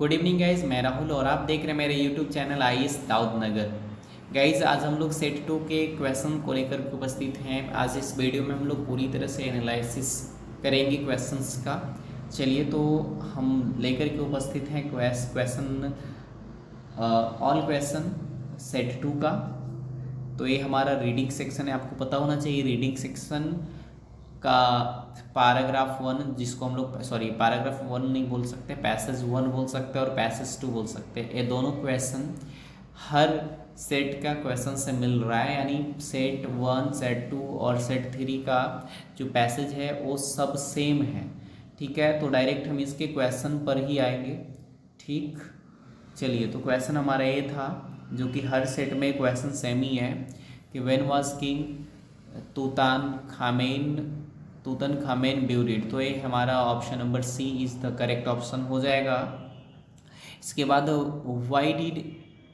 Good evening guys, मैं राहुल और आप देख रहे हैं मेरे यूट्यूब चैनल आईएएस दाऊद नगर। गाइज आज हम लोग सेट 2 के क्वेश्चन को लेकर के उपस्थित हैं। आज इस वीडियो में हम लोग पूरी तरह से एनालिसिस करेंगे क्वेश्चंस का। चलिए तो हम लेकर के उपस्थित हैं क्वेश्चन ऑल क्वेश्चन सेट 2 का। तो ये हमारा रीडिंग सेक्शन है, आपको पता होना चाहिए रीडिंग सेक्शन का पैराग्राफ 1, जिसको हम लोग पैराग्राफ 1 नहीं बोल सकते, पैसेज 1 बोल सकते हैं और पैसेज 2 बोल सकते हैं। ये दोनों क्वेश्चन हर सेट का क्वेश्चन से मिल रहा है, यानी सेट 1, सेट 2 और सेट 3 का जो पैसेज है वो सब सेम है। ठीक है, तो डायरेक्ट हम इसके क्वेश्चन पर ही आएंगे। ठीक, चलिए तो क्वेश्चन हमारा ये था, जो कि हर सेट में क्वेश्चन सेम ही है कि when was King Tutankhamun buried. तो ये हमारा option number C is the correct option हो जाएगा। इसके बाद why did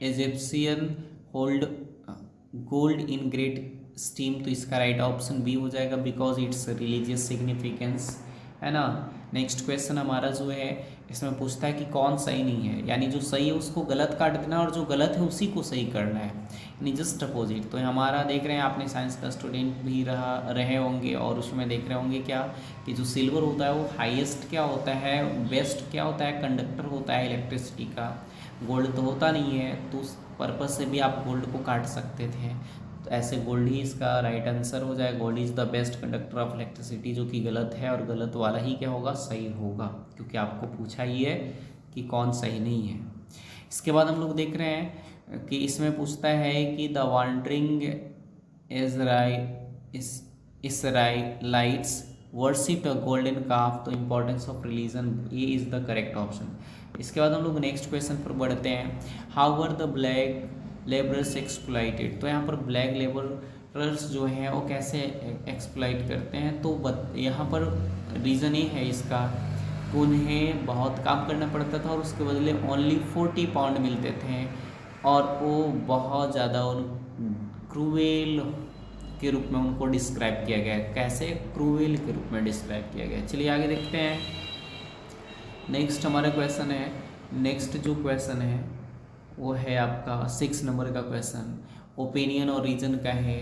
Egyptian hold gold in great steam. तो इसका राइट ऑप्शन बी हो जाएगा, बिकॉज इट्स रिलीजियस सिग्निफिकेंस, है ना। नेक्स्ट क्वेश्चन हमारा जो है इसमें पूछता है कि कौन सही नहीं है, यानी जो सही है उसको गलत काट देना और जो गलत है उसी को सही करना है, यानी जस्ट अपोजिट। तो हमारा देख रहे हैं, आपने साइंस का स्टूडेंट भी रहे होंगे और उसमें देख रहे होंगे क्या कि जो सिल्वर होता है वो हाईएस्ट क्या होता है, बेस्ट क्या होता है, कंडक्टर होता है इलेक्ट्रिसिटी का। गोल्ड तो होता नहीं है, तो उस पर्पज़ से भी आप गोल्ड को काट सकते थे। तो ऐसे गोल्ड ही इसका राइट आंसर हो जाए। Gold is the best conductor of electricity, जो कि गलत है, और गलत वाला ही क्या होगा, सही होगा, क्योंकि आपको पूछा ही है कि कौन सही नहीं है। इसके बाद हम लोग देख रहे हैं कि इसमें पूछता है कि the wandering Israelites worship a golden calf. तो इम्पोर्टेंस ऑफ रिलीजन, ये इज़ द करेक्ट ऑप्शन। इसके बाद हम लोग नेक्स्ट क्वेश्चन पर बढ़ते हैं। How were the black labourers exploited. तो यहाँ पर ब्लैक लेबरर्स जो हैं वो कैसे एक्सप्लॉइट करते हैं, तो यहाँ पर रीज़न ये है इसका कि उन्हें बहुत काम करना पड़ता था और उसके बदले ओनली 40 पाउंड मिलते थे, और वो बहुत ज़्यादा उन क्रूएल के रूप में उनको डिस्क्राइब किया गया। कैसे? क्रूएल के रूप में डिस्क्राइब किया गया। चलिए आगे देखते हैं। नेक्स्ट हमारा क्वेश्चन है, नेक्स्ट जो क्वेश्चन है वो है आपका 6 नंबर का क्वेश्चन, ओपिनियन और रीजन का है।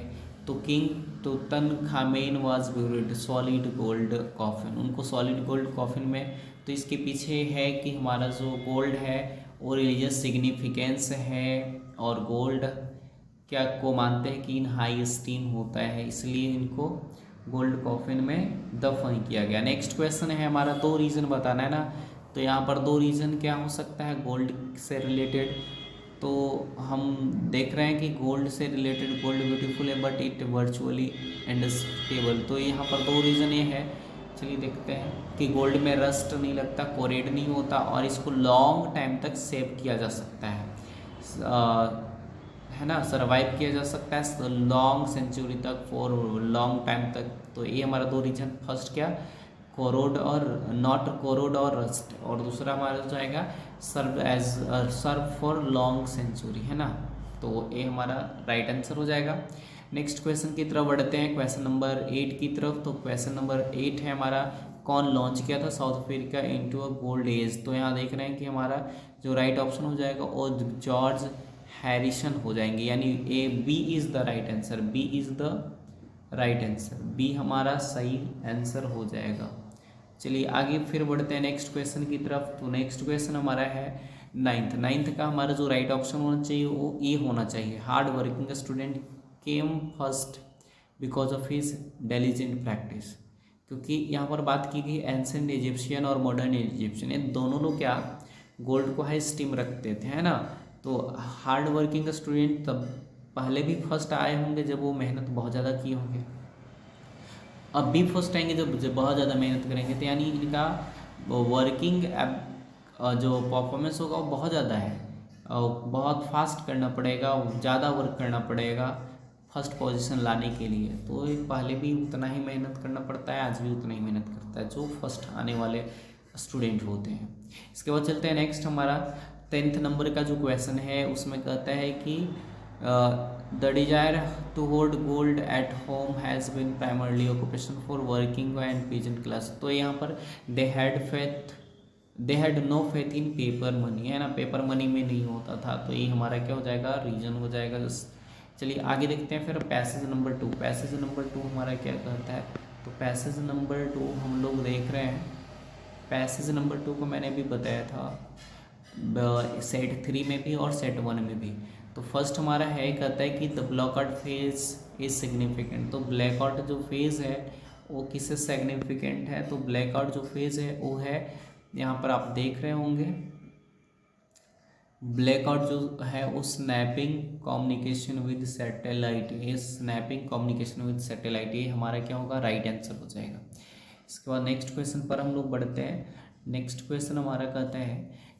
तो king तूतनखामेन was buried solid gold coffin. उनको सॉलिड गोल्ड कॉफिन में, तो इसके पीछे है कि हमारा जो गोल्ड है वो रिलीजियस सिग्निफिकेंस है, और गोल्ड क्या को मानते हैं कि इन हाई एस्टीम होता है, इसलिए इनको गोल्ड कॉफिन में दफन किया गया। नेक्स्ट क्वेश्चन है हमारा, 2 रीज़न बताना है ना। तो यहाँ पर 2 रीज़न क्या हो सकता है गोल्ड से रिलेटेड। तो हम देख रहे हैं कि गोल्ड से रिलेटेड, गोल्ड ब्यूटीफुल है बट इट वर्चुअली अनस्टेबल। तो यहाँ पर 2 रीज़न ये है, चलिए देखते हैं कि गोल्ड में रस्ट नहीं लगता, कोरेड नहीं होता, और इसको लॉन्ग टाइम तक सेव किया जा सकता है ना, सर्वाइव किया जा सकता है लॉन्ग सेंचुरी तक, फॉर लॉन्ग टाइम तक। तो ये हमारा 2 रीजन, फर्स्ट क्या, कोरोड और नॉट कोरोड और रस्ट, और दूसरा हमारा जो आएगा सर्व फॉर लॉन्ग सेंचुरी, है ना। तो ये हमारा राइट आंसर हो जाएगा। नेक्स्ट क्वेश्चन की तरफ बढ़ते हैं, क्वेश्चन नंबर 8 की तरफ। तो क्वेश्चन नंबर 8 है हमारा, कौन लॉन्च किया था South Africa into a gold age. तो यहाँ देख रहे हैं कि हमारा जो राइट ऑप्शन हो जाएगा वो जॉर्ज हैरिसन हो जाएंगे, यानी A B is the right answer, B is the right answer, B हमारा सही आंसर हो जाएगा। चलिए आगे फिर बढ़ते हैं नेक्स्ट क्वेश्चन की तरफ। तो नेक्स्ट क्वेश्चन हमारा है नाइन्थ का हमारा जो राइट ऑप्शन होना चाहिए वो ए होना चाहिए। Hard working student came first because of his diligent practice. क्योंकि यहाँ पर बात की गई एंसेंट इजिप्शियन और मॉडर्न इजिप्शियन, ये दोनों लोग क्या गोल्ड को हाई स्टीम रखते थे, है ना। तो हार्ड वर्किंग स्टूडेंट तब पहले भी फर्स्ट आए होंगे जब वो मेहनत बहुत ज़्यादा किए होंगे, अब भी फर्स्ट आएंगे जब बहुत ज़्यादा मेहनत करेंगे। तो यानी इनका वर्किंग जो परफॉर्मेंस होगा वो बहुत ज़्यादा है, और बहुत फास्ट करना पड़ेगा, ज़्यादा वर्क करना पड़ेगा फर्स्ट पोजीशन लाने के लिए। तो पहले भी उतना ही मेहनत करना पड़ता है, आज भी उतना ही मेहनत करता है जो फर्स्ट आने वाले स्टूडेंट होते हैं। इसके बाद चलते हैं नेक्स्ट हमारा 10th नंबर का जो क्वेश्चन है, उसमें कहता है कि the desire to hold gold at home has been primarily occupation for working and peasant class. तो यहाँ पर they had faith they had no faith in paper money, है ना, पेपर मनी में नहीं होता था, तो ये हमारा क्या हो जाएगा, रीजन हो जाएगा। चलिए आगे देखते हैं फिर पैसेज नंबर 2। पैसेज नंबर 2 हमारा क्या कहता है, तो पैसेज नंबर 2 हम लोग देख रहे हैं। पैसेज नंबर 2 को मैंने अभी बताया था सेट 3 में भी और सेट 1 में भी। तो फर्स्ट हमारा है, कहता है कि the block out phase is significant. तो ब्लैकआउट जो फेज़ है वो किससे सिग्निफिकेंट है, तो ब्लैकआउट जो फेज़ है वो है, यहाँ पर आप देख रहे होंगे, ब्लैकआउट जो है वो स्नैपिंग कम्युनिकेशन विद सैटेलाइट। ये स्नैपिंग कम्युनिकेशन विद सैटेलाइट, ये हमारा क्या होगा, राइट आंसर हो जाएगा। इसके बाद नेक्स्ट क्वेश्चन पर हम लोग बढ़ते हैं। नेक्स्ट क्वेश्चन हमारा कहता है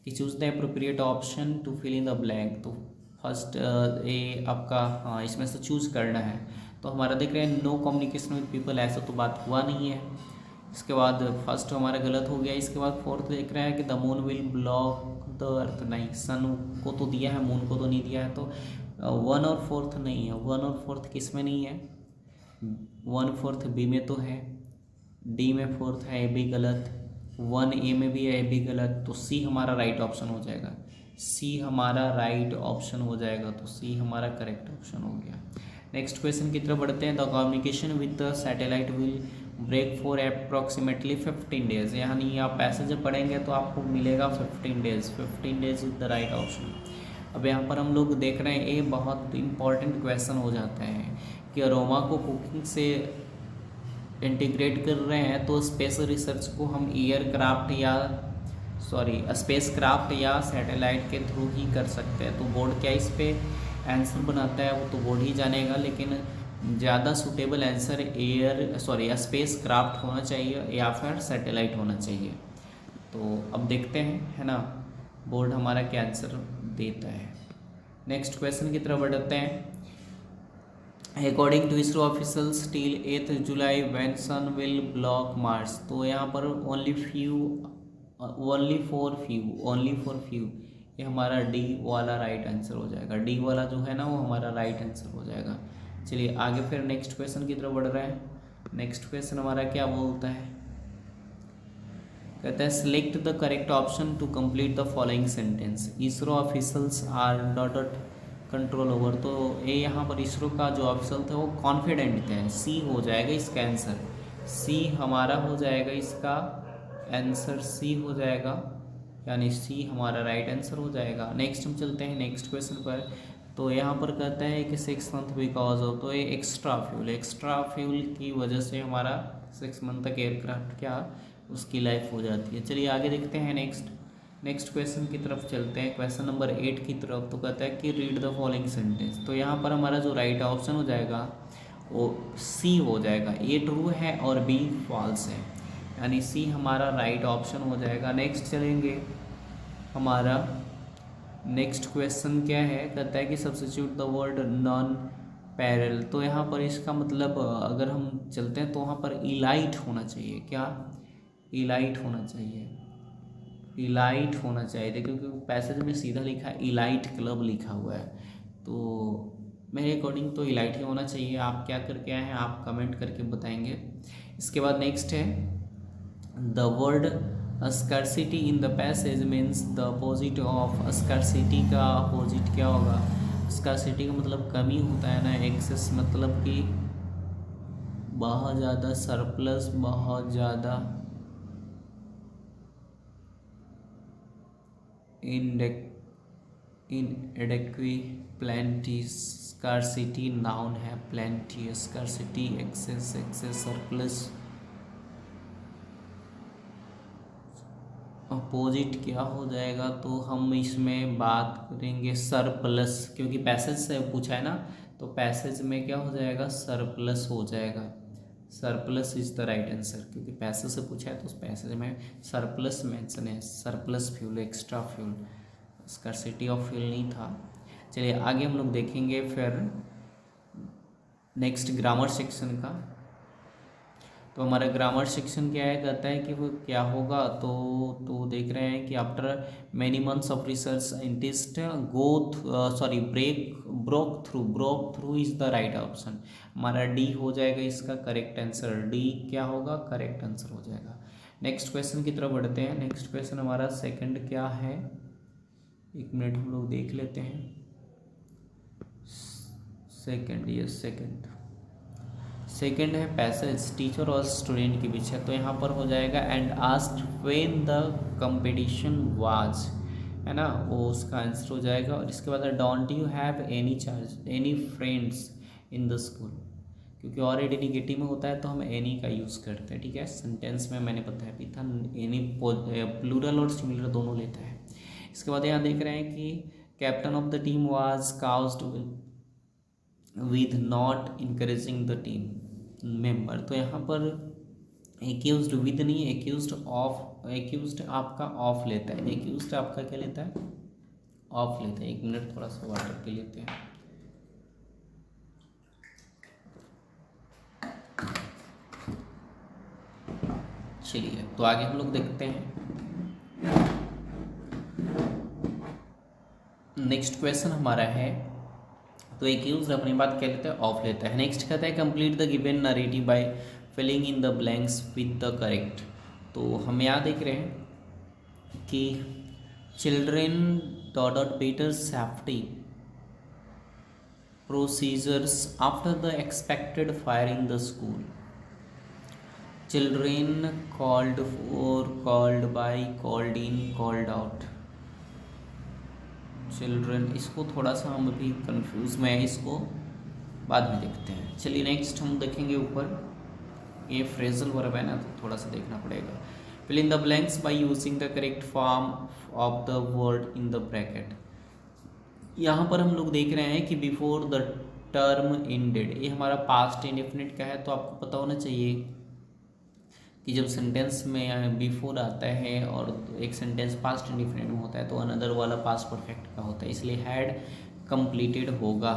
कि choose the appropriate option to fill in the blank. तो फर्स्ट ये आपका, हाँ, इसमें से चूज करना है। तो हमारा देख रहे हैं नो कम्युनिकेशन विद पीपल, ऐसा तो बात हुआ नहीं है। इसके बाद फर्स्ट हमारा गलत हो गया। इसके बाद फोर्थ देख रहे हैं कि the moon will block the earth, नहीं, सन को तो दिया है, मून को तो नहीं दिया है। तो 1 और 4 नहीं है, 1 और 4 किस में नहीं है, 1/4 बी में तो है, डी में 4 है, ए भी गलत, 1 ए में भी है, ए भी गलत। तो सी हमारा राइट ऑप्शन हो जाएगा, सी हमारा राइट ऑप्शन हो जाएगा। तो सी हमारा करेक्ट ऑप्शन हो गया। नेक्स्ट क्वेश्चन की तरफ बढ़ते हैं। The communication with the satellite will break for approximately 15 days. यानी आप पैसेज जब पढ़ेंगे तो आपको मिलेगा 15 days. 15 days is the right option. अब यहाँ पर हम लोग देख रहे हैं, ये बहुत इंपॉर्टेंट क्वेश्चन हो जाता है कि अरोमा को कुकिंग से इंटीग्रेट कर रहे हैं, तो स्पेस रिसर्च को हम स्पेस क्राफ्ट या सैटेलाइट के थ्रू ही कर सकते हैं। तो बोर्ड क्या इस पे आंसर बनाता है वो तो बोर्ड ही जानेगा, लेकिन ज़्यादा सूटेबल आंसर स्पेस क्राफ्ट होना चाहिए या फिर सैटेलाइट होना चाहिए। तो अब देखते हैं, है ना, बोर्ड हमारा क्या आंसर देता है। नेक्स्ट क्वेश्चन की तरफ बढ़ते हैं। According to ISRO officials till 8 July when sun will block Mars. तो यहाँ पर ओनली फॉर फ्यू, ये हमारा डी वाला राइट आंसर हो जाएगा। डी वाला जो है ना वो हमारा राइट आंसर हो जाएगा। चलिए आगे फिर नेक्स्ट क्वेश्चन की तरफ बढ़ रहे हैं। नेक्स्ट क्वेश्चन हमारा क्या बोलता है, कहता है select the correct option to complete the following sentence. ISRO officials are dot control over. तो ये यहाँ पर इसरो का जो ऑफिशियल था वो कॉन्फिडेंट थे, सी हो जाएगा इसका आंसर। सी हमारा हो जाएगा, इसका आंसर सी हो जाएगा, यानी सी हमारा राइट आंसर हो जाएगा। नेक्स्ट हम चलते हैं नेक्स्ट क्वेश्चन पर। तो यहाँ पर कहता है कि 6 मंथ बिकॉज हो, तो ये एक्स्ट्रा फ्यूल की वजह से हमारा 6 मंथ तक एयरक्राफ्ट क्या उसकी लाइफ हो जाती है। चलिए आगे देखते हैं नेक्स्ट क्वेश्चन की तरफ चलते हैं, क्वेश्चन नंबर 8 की तरफ। तो कहता है कि रीड द फॉलोइंग सेंटेंस। तो यहाँ पर हमारा जो राइट ऑप्शन हो जाएगा वो सी हो जाएगा। ए ट्रू है और बी फॉल्स है, यानी सी हमारा राइट ऑप्शन हो जाएगा। नेक्स्ट चलेंगे, हमारा नेक्स्ट क्वेश्चन क्या है, कहता है कि substitute the word non parallel. तो यहाँ पर इसका मतलब अगर हम चलते हैं तो वहाँ पर इलाइट होना चाहिए। क्या इलाइट होना चाहिए, इलाइट होना चाहिए। देखिए क्योंकि पैसेज में सीधा लिखा है इलाइट क्लब लिखा हुआ है, तो मेरे अकॉर्डिंग तो इलाइट ही होना चाहिए। आप क्या करके आए हैं आप कमेंट करके बताएंगे। इसके बाद नेक्स्ट है the word scarcity in the passage means the opposite of scarcity का अपोजिट क्या होगा। स्कैरसिटी का मतलब कमी होता है ना, एक्सेस मतलब कि बहुत ज़्यादा, सरप्लस बहुत ज़्यादा, इनएडेक्वी, प्लेंटी। स्कैरसिटी नाउन है, plenty, scarcity excess, surplus. Opposite क्या हो जाएगा, तो हम इसमें बात करेंगे सरप्लस, क्योंकि पैसेज से पूछा है ना, तो पैसेज में क्या हो जाएगा, सरप्लस हो जाएगा। Surplus is the right answer, क्योंकि पैसेज से पूछा है तो उस पैसेज में सरप्लस मेंशन है, surplus fuel, extra fuel, scarcity of fuel नहीं था। चलिए आगे हम लोग देखेंगे फिर नेक्स्ट ग्रामर सेक्शन का। तो हमारा ग्रामर सेक्शन क्या है, कहता है कि वो क्या होगा, तो देख रहे हैं कि after many months of research scientist broke through is the right option. हमारा डी हो जाएगा इसका करेक्ट आंसर, डी क्या होगा, करेक्ट आंसर हो जाएगा। नेक्स्ट क्वेश्चन की तरफ बढ़ते हैं। नेक्स्ट क्वेश्चन हमारा सेकंड क्या है, एक मिनट हम लोग देख लेते हैं। सेकंड, यस सेकंड है पैसेज टीचर और स्टूडेंट के बीच है, तो यहाँ पर हो जाएगा and asked when the competition was, है ना, वो उसका आंसर हो जाएगा। और इसके बाद don't you have any friends in the school, क्योंकि ऑलरेडी निगेटिव में होता है तो हम एनी का यूज़ करते हैं, ठीक है। सेंटेंस में मैंने बताया भी था एनी प्लूरल और सिंगुलर दोनों लेता है। इसके बाद यहाँ देख रहे हैं कि captain of the team was caused with not encouraging the team member, तो यहाँ पर एक्यूज्ड विद नहीं, एक्यूज्ड आपका ऑफ लेता है, एक्यूज्ड आपका क्या लेता है, ऑफ लेता है। एक मिनट थोड़ा सा वाटर पी लेते हैं। चलिए तो आगे हम लोग देखते हैं। नेक्स्ट क्वेश्चन हमारा है, तो एक्यूज्ड अपनी बात क्या लेता है, ऑफ लेता है। नेक्स्ट कहता है complete the given narrative by filling in the blanks with the correct, तो हम यहाँ देख रहे हैं कि children dot better safety procedures after the expected fire in the school, children called for, called by, called in, called out, children, इसको थोड़ा सा हम अभी कंफ्यूज में है, इसको बाद में देखते हैं। चलिए नेक्स्ट हम देखेंगे ऊपर, ये फ्रेजल वर्ब है ना, तो थोड़ा सा देखना पड़ेगा। Fill in the blanks by using the correct form of the word in the bracket. यहाँ पर हम लोग देख रहे हैं कि बिफोर द टर्म एंडेड, ये हमारा पास्ट इंडेफिनिट का है, तो आपको पता होना चाहिए कि जब सेंटेंस में बिफोर आता है और एक सेंटेंस पास्ट इंडेफिनिट में होता है तो अनदर वाला पास्ट परफेक्ट का होता है, इसलिए हैड कंप्लीटेड होगा।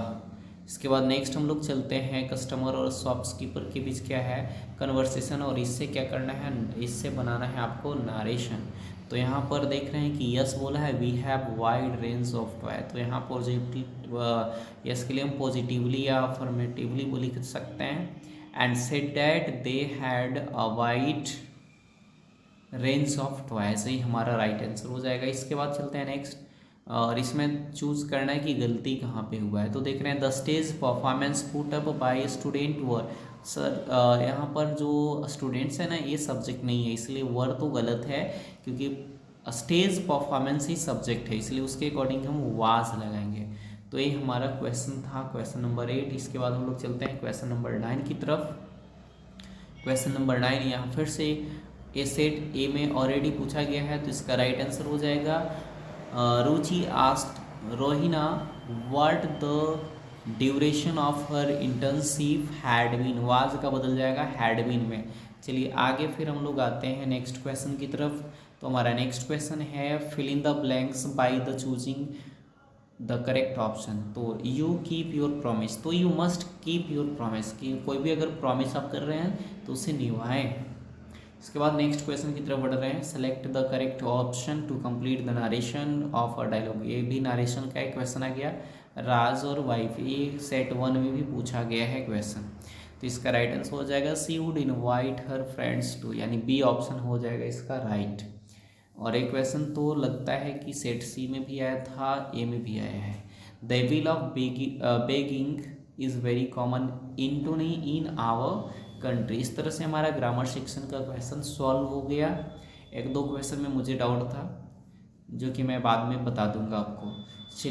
इसके बाद नेक्स्ट हम लोग चलते हैं, कस्टमर और शॉपकीपर के बीच क्या है, कन्वर्सेशन, और इससे क्या करना है, इससे बनाना है आपको नारेशन। तो यहाँ पर देख रहे हैं कि यस बोला है, we have wide range of toy, तो यहाँ पॉजिटिव यस के लिए हम पॉजिटिवली या अफर्मेटिवली भी लिख सकते हैं। And said that they had a wide range of toys, ही हमारा राइट आंसर हो जाएगा। इसके बाद चलते हैं नेक्स्ट, और इसमें चूज करना है कि गलती कहाँ पे हुआ है, तो देख रहे हैं the stage performance put up by student were, sir यहाँ पर जो स्टूडेंट्स है ना ये सब्जेक्ट नहीं है, इसलिए वर तो गलत है, क्योंकि स्टेज परफॉर्मेंस ही सब्जेक्ट है, इसलिए उसके अकॉर्डिंग हम वाज लगाएंगे। तो ये हमारा क्वेश्चन था, क्वेश्चन नंबर 8। इसके बाद हम लोग चलते हैं क्वेश्चन नंबर 9 की तरफ। क्वेश्चन नंबर 9 यहाँ फिर से ए सेट ए में ऑलरेडी पूछा गया है, तो इसका राइट आंसर हो जाएगा Ruchi asked Rohina what the duration of her internship had been, was का बदल जाएगा हैड बीन में। चलिए आगे फिर हम लोग आते हैं नेक्स्ट क्वेश्चन की तरफ। तो हमारा नेक्स्ट क्वेश्चन है fill in the blanks by the choosing the correct option. तो यू कीप योर प्रॉमिस, तो you must keep your promise, कि कोई भी अगर प्रॉमिस आप कर रहे हैं तो उसे निभाएं। इसके बाद नेक्स्ट क्वेश्चन की तरफ बढ़ रहे हैं, select the correct option to complete the narration of a dialogue. ये भी नरेशन का एक क्वेश्चन आ गया, राज और वाइफ, ये सेट 1 में भी पूछा गया है क्वेश्चन। तो इसका राइट आंसर हो जाएगा she would invite her friends to, यानी बी ऑप्शन हो जाएगा इसका राइट। और एक क्वेश्चन तो लगता है कि सेट सी में भी आया था, ए में भी आया है, the will of begging is very common in our country. इस तरह से हमारा ग्रामर सेक्शन का क्वेश्चन सॉल्व हो गया। एक दो क्वेश्चन में मुझे डाउट था जो कि मैं बाद में बता दूंगा आपको। चलिए